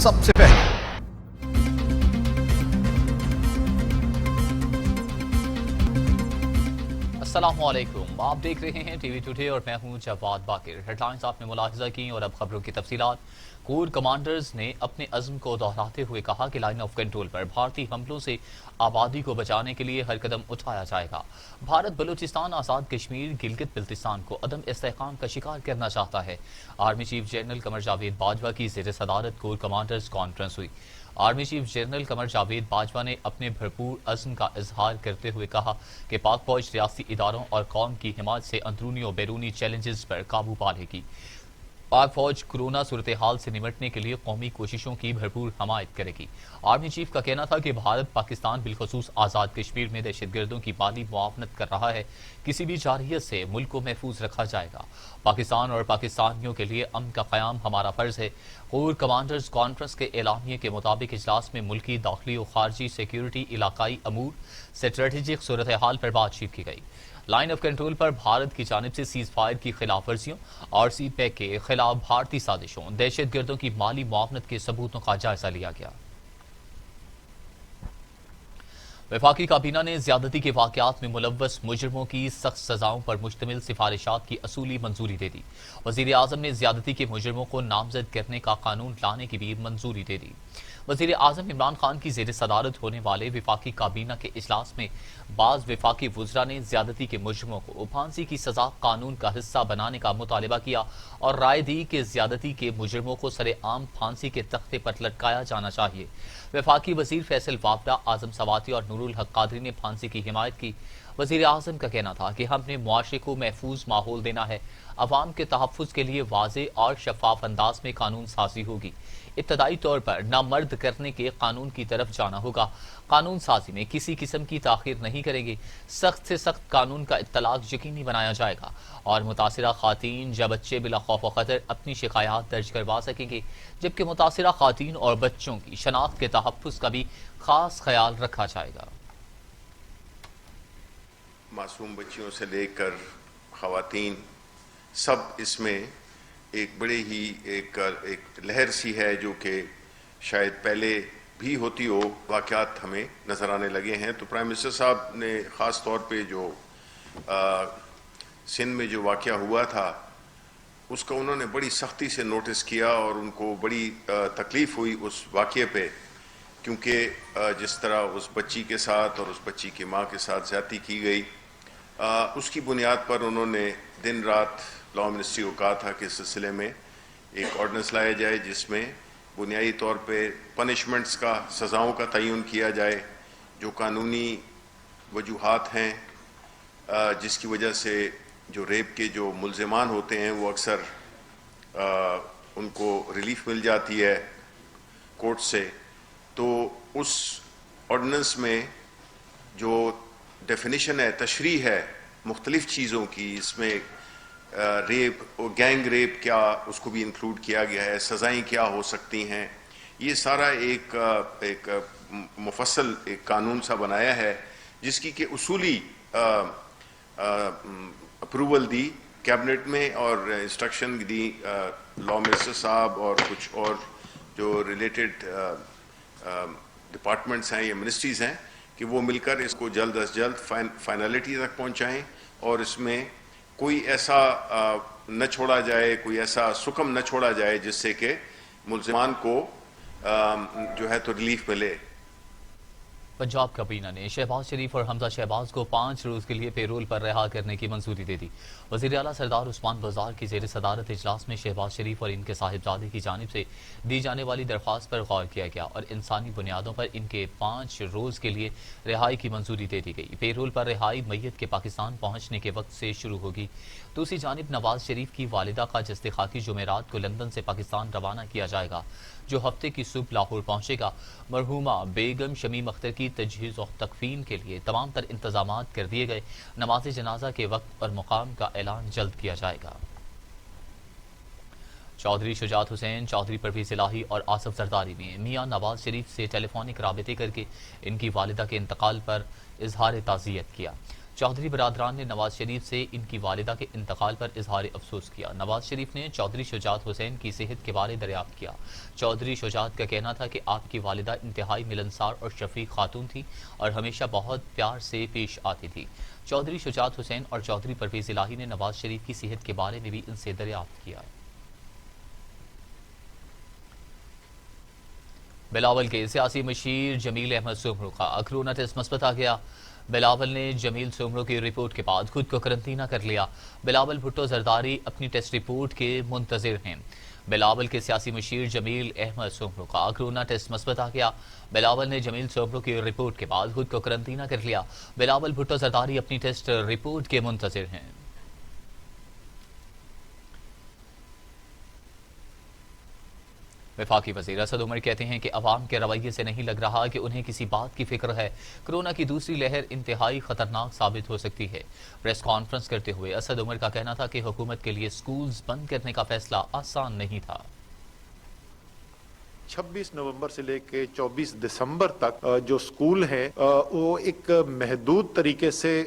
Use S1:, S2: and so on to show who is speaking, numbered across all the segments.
S1: सबसे पहले। अस्सलामुअलैकुम, आप देख रहे हैं टीवी टुडे और मैं हूं जवाद बाकिर। हेडलाइंस आपने मुलाहिजा की और अब खबरों की तफसीलात। कोर कमांडर्स ने अपने अज़्म को दोहराते हुए कहा कि लाइन ऑफ कंट्रोल पर भारतीय हमलों से आबादी को बचाने के लिए हर कदम उठाया जाएगा। भारत बलूचिस्तान, आज़ाद कश्मीर, गिलगित बिल्तिस्तान को अदम इस्तेहकाम का शिकार करना चाहता है। Army chief general Qamar Javed Bajwa की ज़ेर सदारत कोर कमांडर्स कॉन्फ्रेंस हुई। Army chief general Qamar Javed Bajwa ने अपने भरपूर अज़्म का इजहार करते हुए कहा कि पाक फौज रियासती इदारों और कौम की हिमायत से अंदरूनी और बैरूनी चैलेंजेस पर काबू पा लेगी। पाक फौज कोरोना सूरत हाल से निमटने के लिए कौमी कोशिशों की भरपूर हमायत करेगी। आर्मी चीफ का कहना था कि भारत पाकिस्तान बिलखसूस आज़ाद कश्मीर में दहशतगर्दों की माली मुआवनत कर रहा है। किसी भी जारहियत से मुल्क को महफूज रखा जाएगा। पाकिस्तान और पाकिस्तानियों के लिए अमन का क़याम हमारा फर्ज है। कोर कमांडर्स कॉन्फ्रेंस के एलामिये के मुताबिक इजलास में मुल्की, दाखिली और खारजी सिक्योरिटी, इलाकाई अमूर, स्ट्रेटेजिक सूरत हाल पर बातचीत की गई। लाइन ऑफ कंट्रोल पर भारत की जानिब से सीज फायर की खिलाफ वर्जियों, आरसी पैक के खिलाफ भारतीय साजिशों, दहशत गर्दों की माली मुआवनत के सबूतों का जायजा लिया गया। वफाकी काबीना ने ज्यादती के वाकयात में मुलव्वस मुजरमों की सख्त सजाओं पर मुश्तमिल सिफारिशात की असूली मंजूरी दे दी। वजीर आजम ने ज्यादती के मुजरमों को नामजद करने का कानून लाने की भी मंजूरी दे दी। वजीर आजम इमरान खान की जेर सदारत होने वाले वफाकी काबीना के इजलास में बाज वफाकी वुज़रा ने ज्यादती के मुजरमों को फांसी की सजा कानून का हिस्सा बनाने का मुतालबा किया और राय दी कि ज्यादती के मुजरमों को सरेआम फांसी के तख्ते पर लटकाया जाना चाहिए। वफाकी वजीर फैसल वापडा, आजम सवाती और नूरुल हक कादरी ने फांसी की हिमायत की। वजीर आजम का कहना था कि हमने मुआशरे को महफूज माहौल देना है। अवाम के तहफ़्फ़ुज़ के लिए वाज़े और शफाफ अंदाज में कानून साजी होगी। इब्तदाई तौर पर नामर्द करने के कानून की तरफ जाना होगा। कानून साजी में किसी किस्म की ताख़ीर नहीं करेंगे। सख्त से सख्त कानून का इत्तलाक यकीनी बनाया जाएगा और मुतासिरा खातीन या बच्चे बिला खौफ व खतर अपनी शिकायत दर्ज करवा सकेंगे, जबकि मुतासिरा खातीन और बच्चों की शनाख्त के तहफ़्फ़ुज़ का भी खास ख्याल रखा जाएगा।
S2: मासूम बच्चियों से लेकर ख़वातीन सब इसमें एक बड़े ही एक लहर सी है जो कि शायद पहले भी होती हो। वाक़यात हमें नज़र आने लगे हैं। तो प्राइम मिनिस्टर साहब ने ख़ास तौर पे जो सिंध में जो वाक़या हुआ था उसका उन्होंने बड़ी सख्ती से नोटिस किया और उनको बड़ी तकलीफ़ हुई उस वाक़ये पे, क्योंकि जिस तरह उस बच्ची के साथ और उस बच्ची की माँ के साथ ज़्यादती की गई, उसकी बुनियाद पर उन्होंने दिन रात लॉ मिनिस्ट्री को कहा था कि इस सिलसिले में एक ऑर्डिनेंस लाया जाए जिसमें बुनियादी तौर पे पनिशमेंट्स का, सज़ाओं का तयन किया जाए, जो कानूनी वजूहात हैं जिसकी वजह से जो रेप के जो मुल्ज़िमान होते हैं वो अक्सर उनको रिलीफ मिल जाती है कोर्ट से। तो उस ऑर्डिनेंस में जो डेफिनेशन है, तशरीह है मुख्तलिफ़ चीज़ों की, इसमें रेप और गैंग रेप क्या, उसको भी इंक्लूड किया गया है, सज़ाएँ क्या हो सकती हैं, ये सारा एक मुफस्सल एक कानून सा बनाया है जिसकी कि उसूली अप्रूवल दी कैबिनेट में और इंस्ट्रक्शन दी लॉ मिनिस्टर साहब और कुछ और जो रिलेटेड डिपार्टमेंट्स हैं या मिनिस्ट्रीज़ हैं कि वो मिलकर इसको जल्द अज जल्द फाइनलिटी तक पहुंचाएं और इसमें कोई ऐसा न छोड़ा जाए, कोई ऐसा सुकम न छोड़ा जाए जिससे कि मुल्ज़िमान को जो है तो रिलीफ मिले।
S1: पंजाब काबीना ने शहबाज शरीफ और हमजा शहबाज को 5 रोज के लिए पेरोल पर रिहा करने की मंजूरी दे दी। वज़ीर आला सरदार उस्मान बाजार की जेर सदारत इजलास में शहबाज शरीफ और इनके साहिबजादे की जानिब से दी जाने वाली दरख्वास्त पर गौर किया गया और इंसानी बुनियादों पर इनके 5 रोज के लिए रिहाई की मंजूरी दे दी गई। पेरोल पर रिहाई मैयत के पाकिस्तान पहुंचने के वक्त से शुरू होगी। दूसरी जानिब नवाज शरीफ की वालिदा का जस्ते खाकी जुमेरात को लंदन से पाकिस्तान रवाना किया जाएगा, जो हफ्ते की सुबह लाहौर पहुंचेगा। मरहूमा बेगम शमीम अख्तर की तजहीज़ और तकफीन के लिए तमाम तर इंतजामात कर दिए गए। नमाज जनाजा के वक्त और मुकाम का ऐलान जल्द किया जाएगा। चौधरी शुजात हुसैन, चौधरी परवेज़ इलाही और आसफ जरदारी ने मियां नवाज शरीफ से टेलीफोनिक राबिते करके इनकी वालिदा के इंतकाल पर इजहार ताज़ियत किया। چودھری برادران نے نواز شریف سے ان کی والدہ کے انتقال پر اظہار افسوس کیا۔ نواز شریف نے چودھری شجاعت حسین کی صحت کے بارے دریافت کیا۔ چودھری شجاعت کا کہنا تھا کہ آپ کی والدہ انتہائی ملنسار اور شفیق خاتون تھی اور ہمیشہ بہت پیار سے پیش آتی تھی۔ چودھری شجاعت حسین اور چودھری پرویز الہی نے نواز شریف کی صحت کے بارے میں بھی ان سے دریافت کیا۔ بلاول کے سیاسی مشیر جمیل احمد سومرو کا کورونا ٹیسٹ مثبت آ گیا۔ بلاول نے جمیل سومرو کی رپورٹ کے بعد خود کو قرنطینہ کر لیا۔ بلاول بھٹو زرداری اپنی ٹیسٹ رپورٹ کے منتظر ہیں۔ بلاول کے سیاسی مشیر جمیل احمد سومرو کا کورونا ٹیسٹ مثبت آ گیا۔ بلاول نے جمیل سومرو کی رپورٹ کے بعد خود کو قرنطینہ کر لیا۔ بلاول بھٹو زرداری اپنی ٹیسٹ رپورٹ کے منتظر ہیں۔ وفاقی وزیر اسد عمر کہتے ہیں کہ عوام کے رویے سے نہیں لگ رہا کہ انہیں کسی بات کی فکر ہے۔ کورونا کی دوسری لہر انتہائی خطرناک ثابت ہو سکتی ہے۔ پریس کانفرنس کرتے ہوئے اسد عمر کا کہنا تھا کہ حکومت کے لیے سکولز بند کرنے کا فیصلہ آسان نہیں تھا۔
S3: 26 نومبر سے لے کے 24 دسمبر تک جو سکول ہیں وہ ایک محدود طریقے سے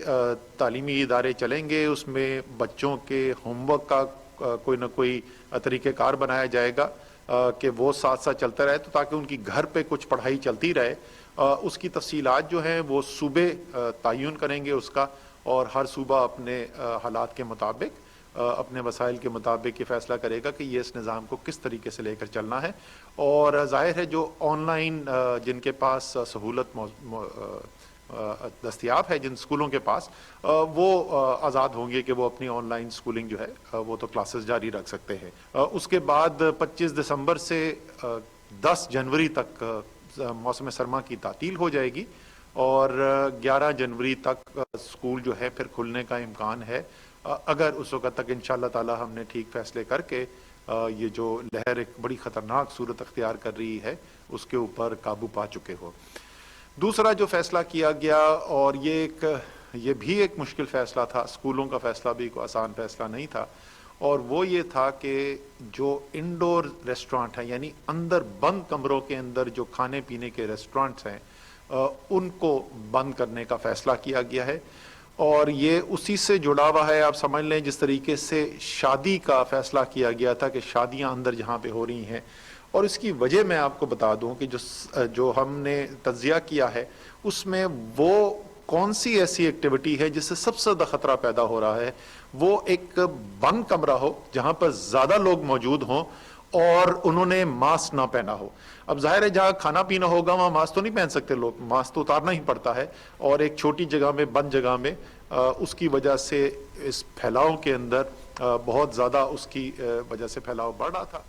S3: تعلیمی ادارے چلیں گے۔ اس میں بچوں کے ہوم ورک کا کوئی نہ کوئی طریقہ کار بنایا جائے گا کہ وہ ساتھ ساتھ چلتا رہے، تو تاکہ ان کی گھر پہ کچھ پڑھائی چلتی رہے۔ اس کی تفصیلات جو ہیں وہ صوبے تعین کریں گے اس کا، اور ہر صوبہ اپنے حالات کے مطابق اپنے وسائل کے مطابق یہ فیصلہ کرے گا کہ یہ اس نظام کو کس طریقے سے لے کر چلنا ہے۔ اور ظاہر ہے جو آن لائن جن کے پاس سہولت دستیاب ہے، جن اسکولوں کے پاس، وہ آزاد ہوں گے کہ وہ اپنی آن لائن اسکولنگ جو ہے وہ تو کلاسز جاری رکھ سکتے ہیں۔ اس کے بعد 25 دسمبر سے 10 جنوری تک موسم سرما کی تعطیل ہو جائے گی، اور 11 جنوری تک اسکول جو ہے پھر کھلنے کا امکان ہے، اگر اس وقت تک انشاءاللہ تعالی ہم نے ٹھیک فیصلے کر کے یہ جو لہر ایک بڑی خطرناک صورت اختیار کر رہی ہے اس کے اوپر قابو پا چکے ہو۔ دوسرا جو فیصلہ کیا گیا، اور یہ بھی ایک مشکل فیصلہ تھا، اسکولوں کا فیصلہ بھی کوئی آسان فیصلہ نہیں تھا، اور وہ یہ تھا کہ جو انڈور ریسٹورانٹ ہیں، یعنی اندر بند کمروں کے اندر جو کھانے پینے کے ریسٹورانٹس ہیں، ان کو بند کرنے کا فیصلہ کیا گیا ہے۔ اور یہ اسی سے جڑا ہوا ہے، آپ سمجھ لیں جس طریقے سے شادی کا فیصلہ کیا گیا تھا کہ شادیاں اندر جہاں پہ ہو رہی ہیں، اور اس کی وجہ میں آپ کو بتا دوں کہ جو ہم نے تجزیہ کیا ہے اس میں وہ کون سی ایسی ایکٹیویٹی ہے جس سے سب سے زیادہ خطرہ پیدا ہو رہا ہے، وہ ایک بند کمرہ ہو جہاں پر زیادہ لوگ موجود ہوں اور انہوں نے ماسک نہ پہنا ہو۔ اب ظاہر ہے جہاں کھانا پینا ہوگا وہاں ماسک تو نہیں پہن سکتے لوگ، ماسک تو اتارنا ہی پڑتا ہے، اور ایک چھوٹی جگہ میں، بند جگہ میں، اس کی وجہ سے اس پھیلاؤ کے اندر بہت زیادہ اس کی وجہ سے پھیلاؤ بڑھ رہا تھا۔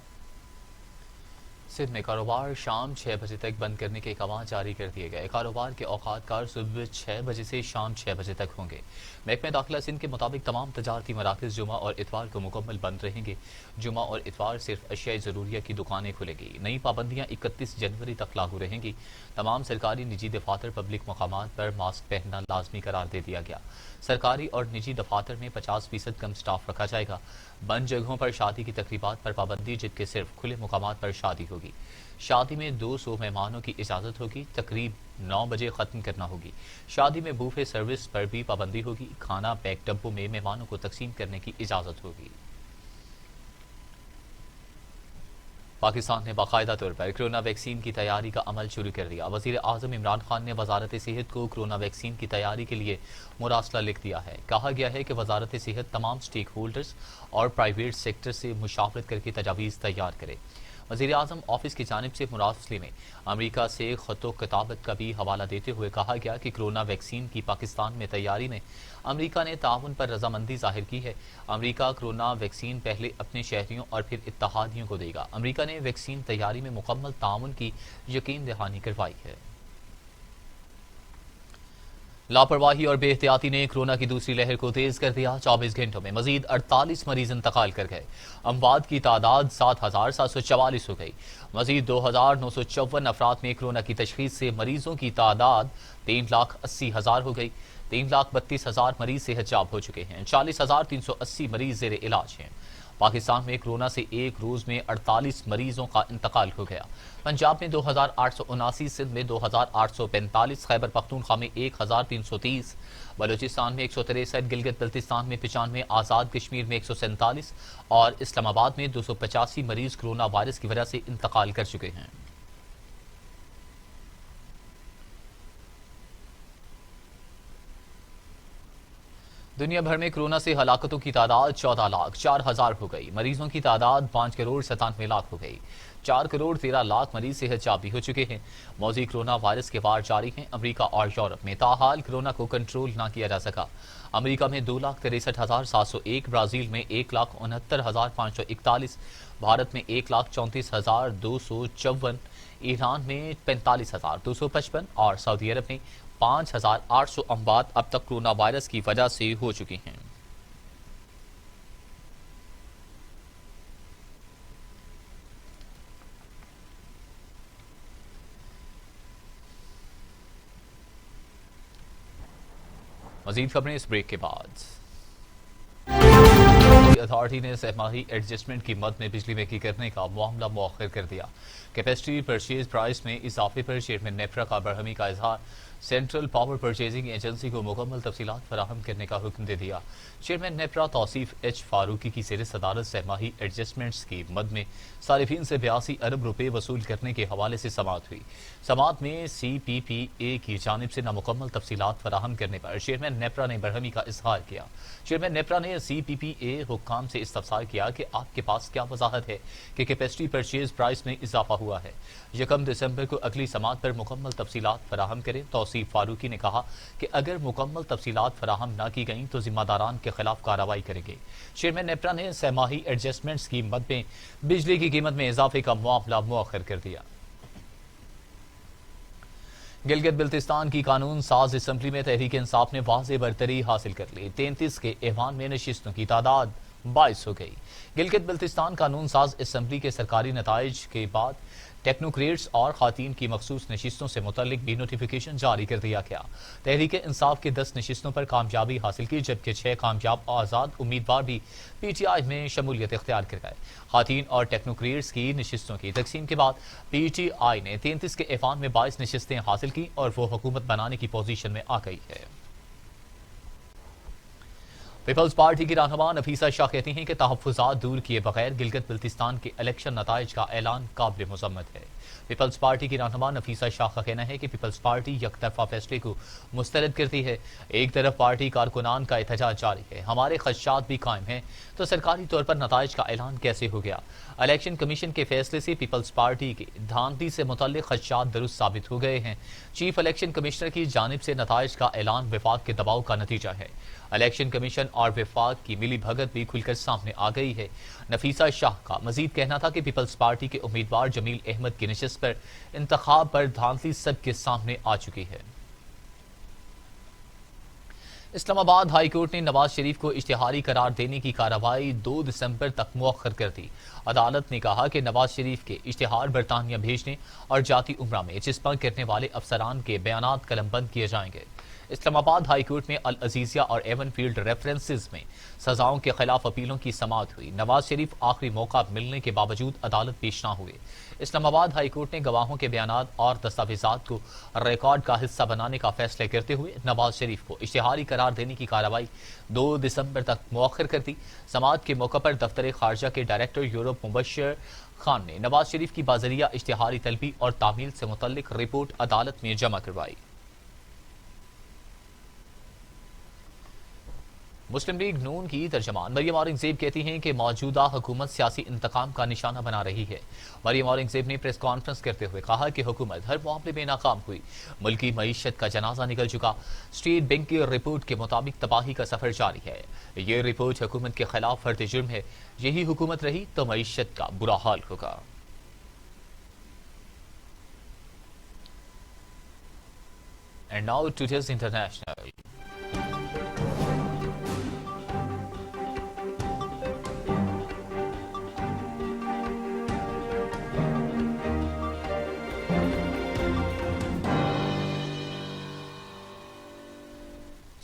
S1: سندھ میں کاروبار شام 6 بجے تک بند کرنے کے احکامات جاری کر دیے گئے۔ کاروبار کے اوقات کار صبح 6 بجے سے شام 6 بجے تک ہوں گے۔ محکمہ داخلہ سندھ کے مطابق تمام تجارتی مراکز جمعہ اور اتوار کو مکمل بند رہیں گے۔ جمعہ اور اتوار صرف اشیاء ضروریہ کی دکانیں کھلیں گی۔ نئی پابندیاں 31 جنوری تک لاگو رہیں گی۔ تمام سرکاری نجی دفاتر پبلک مقامات پر ماسک پہننا لازمی قرار دے دیا گیا۔ سرکاری اور نجی دفاتر میں 50% کم سٹاف رکھا جائے گا۔ بند جگہوں پر شادی کی تقریبات پر پابندی، جبکہ صرف کھلے مقامات پر شادی ہوگی۔ شادی میں 200 مہمانوں کی اجازت ہوگی۔ تقریب 9 بجے ختم کرنا ہوگی۔ شادی میں بوفے سروس پر بھی پابندی ہوگی۔ کھانا پیک ڈبوں میں مہمانوں کو تقسیم کرنے کی اجازت ہوگی۔ پاکستان نے باقاعدہ طور پر کرونا ویکسین کی تیاری کا عمل شروع کر دیا۔ وزیر اعظم عمران خان نے وزارت صحت کو کرونا ویکسین کی تیاری کے لیے مراسلہ لکھ دیا ہے۔ کہا گیا ہے کہ وزارت صحت تمام سٹیک ہولڈرز اور پرائیویٹ سیکٹر سے مشاورت کر کے تجاویز تیار کرے۔ وزیر اعظم آفس کی جانب سے مراسلے میں امریکہ سے خط و کتابت کا بھی حوالہ دیتے ہوئے کہا گیا کہ کرونا ویکسین کی پاکستان میں تیاری میں امریکہ نے تعاون پر رضامندی ظاہر کی ہے۔ امریکہ کرونا ویکسین پہلے اپنے شہریوں اور پھر اتحادیوں کو دے گا۔ امریکہ نے ویکسین تیاری میں مکمل تعاون کی یقین دہانی کروائی ہے۔ لاپرواہی اور بے احتیاطی نے کورونا کی دوسری لہر کو تیز کر دیا۔ 24 گھنٹوں میں مزید 48 مریض انتقال کر گئے۔ اموات کی تعداد 7744 ہو گئی۔ مزید 2954 افراد میں کورونا کی تشخیص سے مریضوں کی تعداد 3,80,000 ہو گئی۔ 3,32,000 مریض صحت یاب ہو چکے ہیں۔ 40,380 مریض زیر علاج ہیں۔ पाकिस्तान में कोरोना से एक रोज में 48 मरीजों का इंतकाल हो गया। पंजाब में 2879, सिंध में 2845, खैबर पख्तूनख्वा में 1330, बलूचिस्तान में 163, गिलगित बल्तिस्तान में 95, आज़ाद कश्मीर में 147 और इस्लामाबाद में 285 मरीज कोरोना वायरस की वजह से इंतकाल कर चुके हैं। दुनिया भर में कोरोना से हलाकतों की तादाद 14,04,000 हो गई। मरीजों की तादाद 5,97,00,000 हो गई। 4,13,00,000 मरीज सेहतयाबी हो चुके हैं। मौजी कोरोना वायरस के वार जारी हैं अमेरिका और यूरोप में। ताहाल कोरोना को कंट्रोल ना किया जा सका। अमेरिका में 2,63,701, ब्राजील में 1,69,541, भारत में 1,34,254, ईरान में 45,255 और सऊदी अरब में 5,800 अमवात अब तक कोरोना वायरस की वजह से हो चुकी हैं। मजीद खबरें इस ब्रेक के बाद। अथॉरिटी ने सहमाही एडजस्टमेंट की मद में बिजली महंगी करने का मामला मौखर कर दिया। कैपेसिटी परचेज प्राइस में इजाफे पर चेयरमैन नेफ्रा का बरहमी का इजहार। सेंट्रल पावर परचेजिंग एजेंसी को मुकम्मल तफसीलात फराहम करने का हुक्म दे दिया। चेयरमैन नेफ्रा तौसीफ एच फारूकी की ज़ेर सदारत सहमाही एडजस्टमेंट्स की मद में सारिफीन से 82 अरब रुपए वसूल करने के हवाले से समाअत हुई। समाअत में CPPA की जानिब से नामुकम्मल तफसीलात फराहम करने पर चेयरमैन नेफ्रा ने बरहमी का इजहार किया। चेयरमैन नेफ्रा ने CPPA हुक्काम से इस्तफसार किया कि आपके पास क्या वजाहत है कि कैपेसिटी परचेज प्राइस में इजाफा हुआ है। 1 दिसंबर को अगली समाअत पर मुकम्मल तफसीलात फराहम करें। तौसीफ फारूकी ने कहा कि अगर मुकम्मल तफसीलात फराहम न की गई तो जिम्मेदारान के खिलाफ कार्रवाई करेंगे। चेयरमैन नेफ्रा ने सहमाही एडजस्टमेंट्स की मद में बिजली की कीमत में इजाफे का मामला मुअख्खर कर दिया। गिलगित बिल्तिस्तान की कानून साज असम्बली में तहरीक इंसाफ ने वाज़ेह बरतरी हासिल कर ली। 33 के ऐवान में नशिस्तों की तादाद 22 हो गई। गिलगित बिल्तिस्तान कानून साज असम्बली के सरकारी नताइज के बाद टेक्नोक्रेट्स और खातीन की मखसूस नशिस्तों से मुतल्लिक भी नोटिफिकेशन जारी कर दिया गया। तहरीक इंसाफ की 10 नशिस्तों पर कामयाबी हासिल की, जबकि 6 कामयाब आज़ाद उम्मीदवार भी PTI में शमूलियत इख्तियार कर गए। खातीन और टेक्नोक्रेट्स की नशिस्तों की तकसीम के बाद PTI ने 33 के ऐवान में 22 नशिस्तें हासिल की और वो हुकूमत बनाने की पोजीशन में आ गई है। पीपल्स पार्टी की रहनुमा नफीसा शाह कहती हैं कि तहफ़्फ़ुज़ात दूर किए बगैर गिलगित बिल्तिस्तान के इलेक्शन नताइज का ऐलान काबिल मुज़म्मत है। पीपल्स पार्टी की रहनुमा नफीसा शाह का कहना है कि पीपल्स पार्टी यकतरफा फैसले को मुस्तरद करती है। एक तरफ पार्टी कारकुनान का एहतजाज जारी है, हमारे खदशात भी कायम हैं, तो सरकारी तौर पर नताइज का ऐलान कैसे हो गया। इलेक्शन कमीशन के फैसले से पीपल्स पार्टी के धांधली से मुतल्लिक खदशात दुरुस्त साबित हो गए हैं। चीफ इलेक्शन कमिश्नर की जानिब से नताइज का ऐलान विफाक के दबाव का नतीजा है। इलेक्शन कमीशन और विफाक की मिली भगत भी खुलकर सामने आ गई है। नफीसा शाह का मजीद कहना था कि पीपल्स पार्टी के उम्मीदवार जमील अहमद की नशिस्त पर इंतखाब पर धांधली सबके सामने आ चुकी है। इस्लामाबाद हाई कोर्ट ने नवाज शरीफ को इश्तिहारी करार देने की कार्रवाई 2 दिसंबर तक मुअख्खर कर दी। अदालत ने कहा कि नवाज शरीफ के इश्तिहार बरतानिया भेजने और जाती उम्रा में चिस्पा करने वाले अफसरान के बयानात कलमबंद किए जाएंगे। इस्लामाबाद हाई कोर्ट में अल अजीजिया और एवन फील्ड रेफरेंसेस में सजाओं के खिलाफ अपीलों की समाअत हुई। नवाज शरीफ आखिरी मौका मिलने के बावजूद अदालत पेश न हुए। इस्लामाबाद हाई कोर्ट ने गवाहों के बयानात और दस्तावेजात को रिकॉर्ड का हिस्सा बनाने का फैसला करते हुए नवाज शरीफ को इश्तिहारी करार देने की कार्रवाई 2 दिसंबर तक मुअख्खर कर दी। समाअत के मौके पर दफ्तर खारजा के डायरेक्टर यूरोप मुबश्शिर खान ने नवाज शरीफ की बाजरिया इश्तिहारी तलबी और तामील से मुतल्लिक रिपोर्ट अदालत में जमा करवाई। मुस्लिम लीग नून की तर्जमान मरियम औरंगजेब कहती हैं कि मौजूदा हुकूमत सियासी इंतकाम का निशाना बना रही है। मरियम औरंगजेब ने प्रेस कॉन्फ्रेंस करते हुए कहा कि हुकूमत हर मामले में नाकाम हुई, मुल्की मईशत का जनाजा निकल चुका। स्टेट बैंक की रिपोर्ट के मुताबिक तबाही का सफर जारी है। ये रिपोर्ट हुकूमत के खिलाफ फर्द जुर्म है। यही हुकूमत रही तो मईशत का बुरा हाल होगा। And now today's international.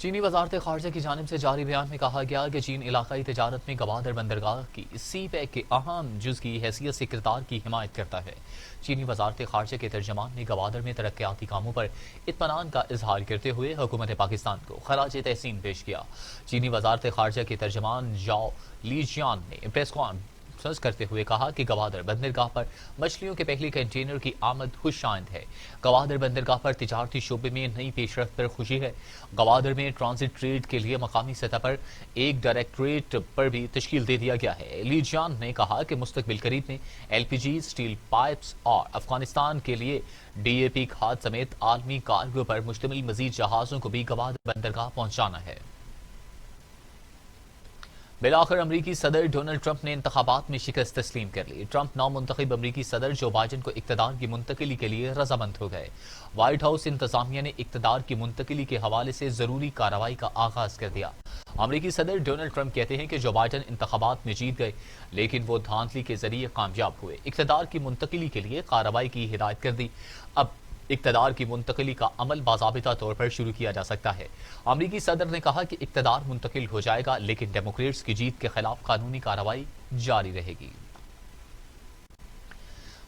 S1: چینی وزارت خارجہ کی جانب سے جاری بیان میں کہا گیا کہ چین علاقائی تجارت میں گوادر بندرگاہ کی سی پیک کے اہم جز کی حیثیت سے کردار کی حمایت کرتا ہے۔ چینی وزارت خارجہ کے ترجمان نے گوادر میں ترقیاتی کاموں پر اطمینان کا اظہار کرتے ہوئے حکومت پاکستان کو خراج تحسین پیش کیا۔ چینی وزارت خارجہ کے ترجمان ژاؤ لیجیان نے پریس کانفرنس کرتے ہوئے کہا کہ گوادر بندرگاہ پر مچھلیوں کے پہلے کنٹینر کی آمد خوش آئند ہے۔ گوادر بندرگاہ پر تجارتی شعبے میں نئی پیش رفت پر خوشی ہے۔ گوادر میں ٹرانزٹ ٹریڈ کے لیے مقامی سطح پر ایک ڈائریکٹوریٹ پر بھی تشکیل دے دیا گیا ہے۔ لی جان نے کہا کہ مستقبل قریب میں ایل پی جی، اسٹیل پائپس اور افغانستان کے لیے ڈی اے پی کھاد سمیت عالمی کارگو پر مشتمل مزید جہازوں کو بھی گوادر بندرگاہ پہنچانا ہے۔ بالآخر امریکی صدر ڈونلڈ ٹرمپ نے انتخابات میں شکست تسلیم کر لی۔ ٹرمپ نامنتخب امریکی صدر جو بائیڈن کو اقتدار کی منتقلی کے لیے رضامند ہو گئے۔ وائٹ ہاؤس انتظامیہ نے اقتدار کی منتقلی کے حوالے سے ضروری کارروائی کا آغاز کر دیا۔ امریکی صدر ڈونلڈ ٹرمپ کہتے ہیں کہ جو بائیڈن انتخابات میں جیت گئے لیکن وہ دھاندلی کے ذریعے کامیاب ہوئے، اقتدار کی منتقلی کے لیے کارروائی کی ہدایت کر دی۔ اب اقتدار کی منتقلی کا عمل باضابطہ طور پر شروع کیا جا سکتا ہے۔ امریکی صدر نے کہا کہ اقتدار منتقل ہو جائے گا لیکن ڈیموکریٹس کی جیت کے خلاف قانونی کارروائی جاری رہے گی۔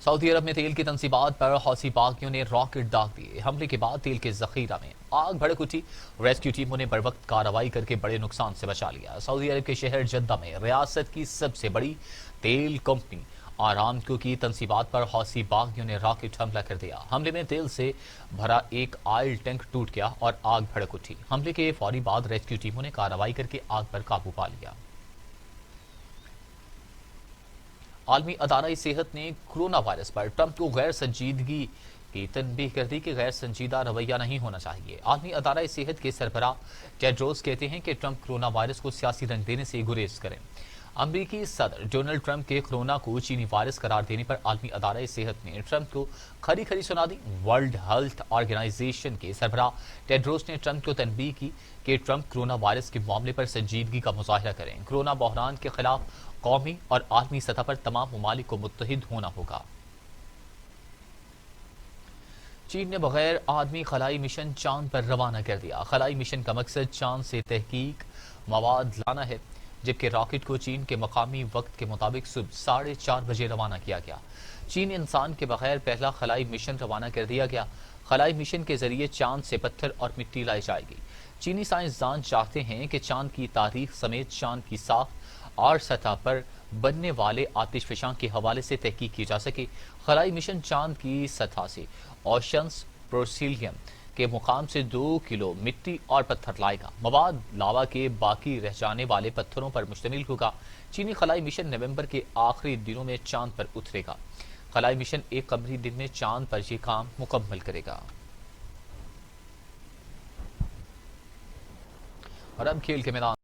S1: سعودی عرب میں تیل کی تنصیبات پر حوثی باغیوں نے راکٹ داغ دیے۔ حملے کے بعد تیل کے ذخیرہ میں آگ بھڑک اٹھی۔ ریسکیو ٹیموں نے بروقت کارروائی کر کے بڑے نقصان سے بچا لیا۔ سعودی عرب کے شہر جدہ میں ریاست کی سب سے بڑی تیل کمپنی آرامکو کی تنصیبات پر حوثی باغیوں نے راکٹ حملہ کر دیا۔ حملے میں تیل سے بھرا ایک آئل ٹینک ٹوٹ گیا اور آگ بھڑک اٹھی۔ حملے کے فوری بعد ریسکیو ٹیموں نے کارروائی کر کے آگ پر قابو پا لیا۔ عالمی ادارہ صحت نے کرونا وائرس پر ٹرمپ کو غیر سنجیدگی کی تنبیہ کر دی کہ غیر سنجیدہ رویہ نہیں ہونا چاہیے۔ عالمی ادارہ صحت کے سربراہ ٹیڈروس کہتے ہیں کہ ٹرمپ کرونا وائرس کو سیاسی رنگ دینے سے گریز کریں۔ امریکی صدر ڈونلڈ ٹرمپ کے کرونا کو چینی وائرس قرار دینے پر عالمی ادارہ صحت نے ٹرمپ کو کھری کھری سنا دی۔ ورلڈ ہیلتھ آرگنائزیشن کے سربراہ ٹیڈروس نے ٹرمپ کو تنبیہ کی کہ ٹرمپ کرونا وائرس کے معاملے پر سنجیدگی کا مظاہرہ کریں۔ کرونا بحران کے خلاف قومی اور عالمی سطح پر تمام ممالک کو متحد ہونا ہوگا۔ چین نے بغیر آدمی خلائی مشن چاند پر روانہ کر دیا۔ خلائی مشن کا مقصد چاند سے تحقیق مواد لانا ہے، جبکہ راکٹ کو چین کے مقامی وقت کے مطابق صبح 4:30 بجے روانہ کیا گیا۔ چین انسان کے بغیر پہلا خلائی مشن روانہ کر دیا گیا۔ خلائی مشن کے ذریعے چاند سے پتھر اور مٹی لائی جائے گی۔ چینی سائنسدان چاہتے ہیں کہ چاند کی تاریخ سمیت چاند کی ساخت اور سطح پر بننے والے آتش فشاں کے حوالے سے تحقیق کی جا سکے۔ خلائی مشن چاند کی سطح سے اوشنس پروسیلیم کے مقام سے 2 کلو مٹی اور پتھر لائے گا۔ مواد لاوا کے باقی رہ جانے والے پتھروں پر مشتمل ہوگا۔ چینی خلائی مشن نومبر کے آخری دنوں میں چاند پر اترے گا۔ خلائی مشن ایک قمری دن میں چاند پر یہ کام مکمل کرے گا۔ اور اب کھیل کے میدان